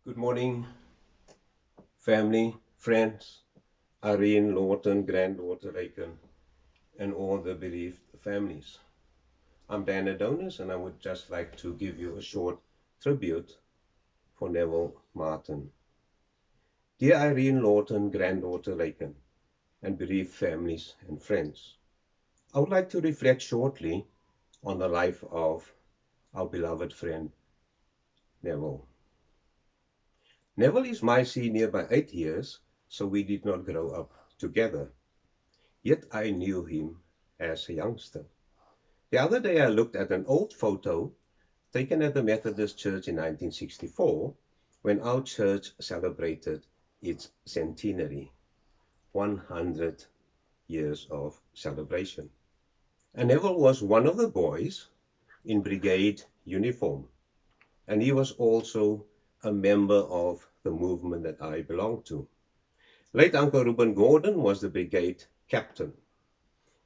Good morning, family, friends, Irene, Lawton, granddaughter Aiken, and all the bereaved families. I'm Dan Adonis, and I would just like to give you a short tribute for Neville Martin. Dear Irene, Lawton, granddaughter Aiken, and bereaved families and friends, I would like to reflect shortly on the life of our beloved friend Neville. Neville is my senior by 8 years, so we did not grow up together. Yet I knew him as a youngster. The other day I looked at an old photo taken at the Methodist Church in 1964 when our church celebrated its centenary, 100 years of celebration. And Neville was one of the boys in brigade uniform, and he was also a member of the movement that I belonged to. Late Uncle Reuben Gordon was the brigade captain.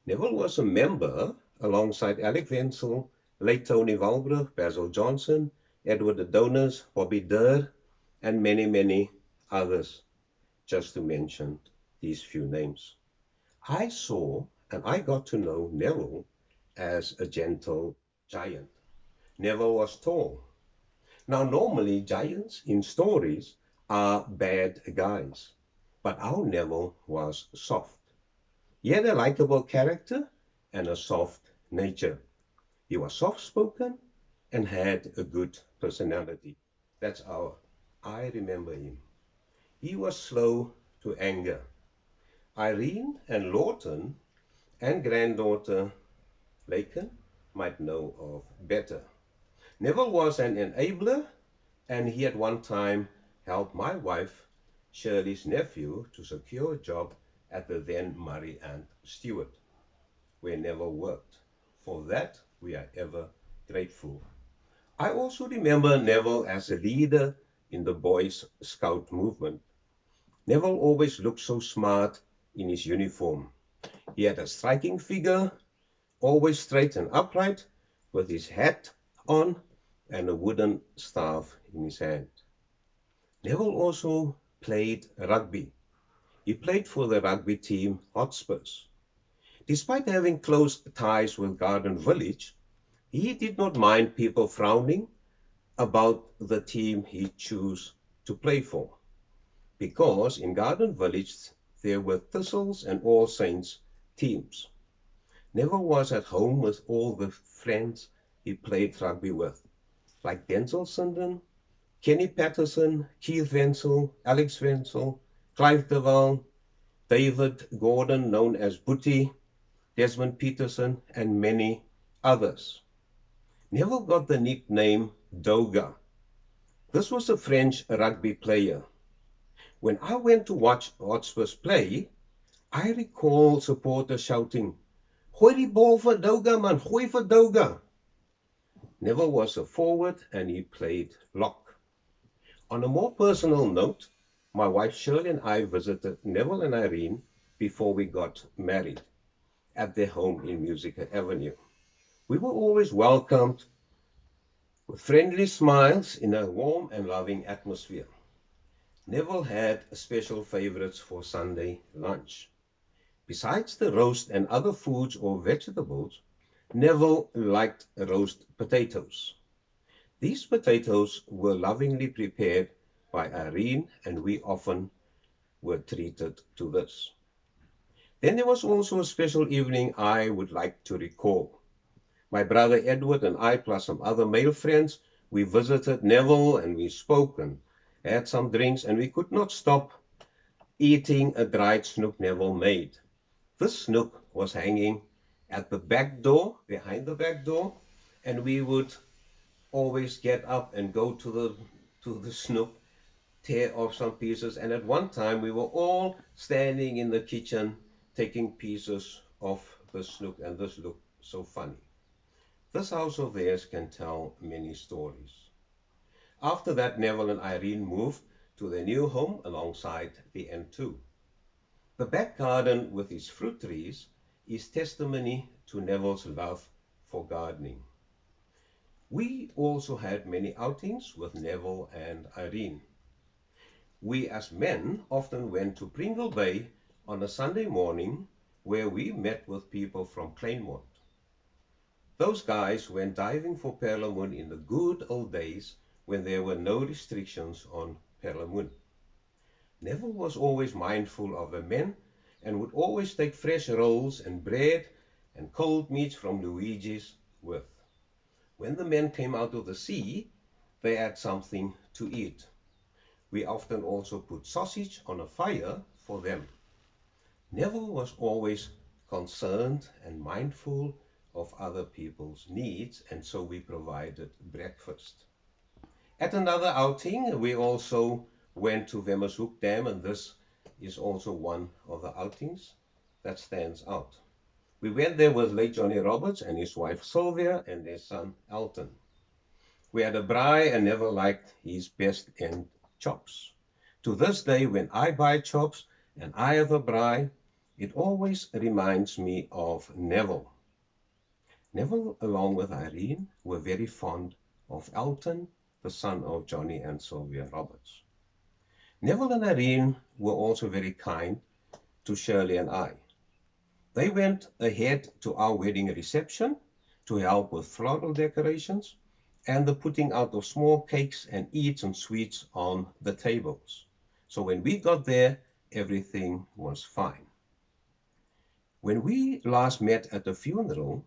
Neville was a member alongside Alec Wenzel, late Tony Walbrook, Basil Johnson, Edward Adonis, Bobby Durr, and many, many others, just to mention these few names. I saw and I got to know Neville as a gentle giant. Neville was tall. Now, normally giants in stories are bad guys, but our Neville was soft. He had a likable character and a soft nature. He was soft-spoken and had a good personality. That's how I remember him. He was slow to anger. Irene and Lawton and granddaughter Laken might know of better. Neville was an enabler, and he at one time helped my wife, Shirley's nephew, to secure a job at the then Murray and Stewart, where Neville worked. For that, we are ever grateful. I also remember Neville as a leader in the Boys Scout movement. Neville always looked so smart in his uniform. He had a striking figure, always straight and upright, with his hat on and a wooden staff in his hand. Neville also played rugby. He played for the rugby team Hotspurs. Despite having close ties with Garden Village, he did not mind people frowning about the team he chose to play for, because in Garden Village there were Thistles and All Saints teams. Neville was at home with all the friends he played rugby with, like Denzel Sinden, Kenny Patterson, Keith Wenzel, Alex Wenzel, Clive Deval, David Gordon, known as Boetie, Desmond Peterson, and many others. Neville got the nickname Doga. This was a French rugby player. When I went to watch Hotspurs play, I recall supporters shouting, "Gooi die bal vir Doga, man, gooi vir Doga." Neville was a forward and he played lock. On a more personal note, my wife Shirley and I visited Neville and Irene before we got married at their home in Musica Avenue. We were always welcomed with friendly smiles in a warm and loving atmosphere. Neville had special favorites for Sunday lunch. Besides the roast and other foods or vegetables, Neville liked roast potatoes. These potatoes were lovingly prepared by Irene, and we often were treated to this. Then there was also a special evening I would like to recall. My brother Edward and I, plus some other male friends, we visited Neville and we spoke and had some drinks, and we could not stop eating a dried snoek Neville made. This snoek was hanging at the back door, behind the back door, and we would always get up and go to the snoek, tear off some pieces, and at one time we were all standing in the kitchen taking pieces of the snoek, and this looked so funny. This house of theirs can tell many stories. After that, Neville and Irene moved to their new home alongside the N2. The back garden with its fruit trees is testimony to Neville's love for gardening. We also had many outings with Neville and Irene. we as men often went to Pringle Bay on a Sunday morning where we met with people from Kleinmond. Those guys went diving for perlemoen in the good old days when there were no restrictions on perlemoen. Neville was always mindful of the men and would always take fresh rolls and bread and cold meats from Luigi's with. When the men came out of the sea, they had something to eat. We often also put sausage on a fire for them. Neville was always concerned and mindful of other people's needs, and so we provided breakfast. At another outing, we also went to Vemershoek Dam, and this is also one of the outings that stands out. We went there with late Johnny Roberts and his wife Sylvia and their son Elton. We had a braai and Neville liked his best end chops. To this day, when I buy chops and I have a braai, it always reminds me of Neville. Neville, along with Irene, were very fond of Elton, the son of Johnny and Sylvia Roberts. Neville and Irene were also very kind to Shirley and I. They went ahead to our wedding reception to help with floral decorations and the putting out of small cakes and eats and sweets on the tables. So when we got there, everything was fine. When we last met at the funeral,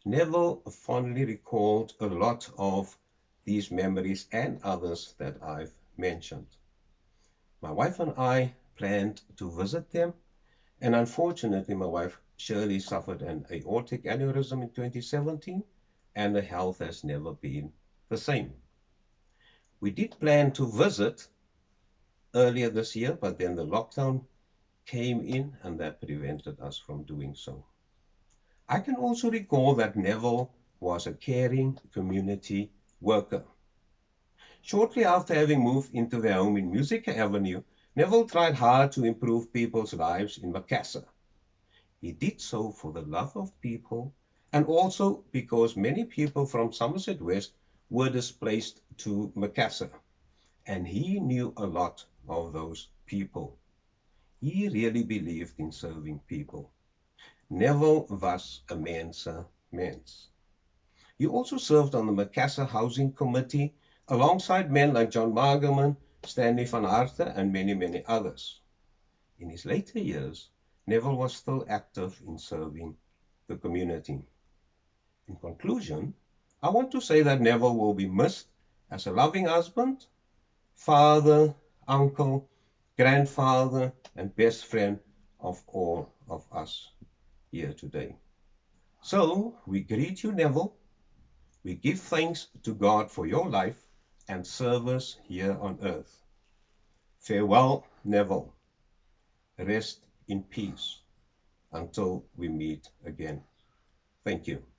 Neville fondly recalled a lot of these memories and others that I've mentioned. My wife and I planned to visit them, and unfortunately my wife Shirley suffered an aortic aneurysm in 2017, and her health has never been the same. We did plan to visit earlier this year, but then the lockdown came in and that prevented us from doing so. I can also recall that Neville was a caring community worker. Shortly after having moved into their home in Music Avenue, Neville tried hard to improve people's lives in Macassar. He did so for the love of people and also because many people from Somerset West were displaced to Macassar, and he knew a lot of those people. He really believed in serving people. Neville was a mens. He also served on the Macassar Housing Committee alongside men like John Margaman, Stanley van Harte, and many, many others. In his later years, Neville was still active in serving the community. In conclusion, I want to say that Neville will be missed as a loving husband, father, uncle, grandfather, and best friend of all of us here today. So, we greet you, Neville. We give thanks to God for your life and service here on earth. Farewell, Neville. Rest in peace until we meet again. Thank you.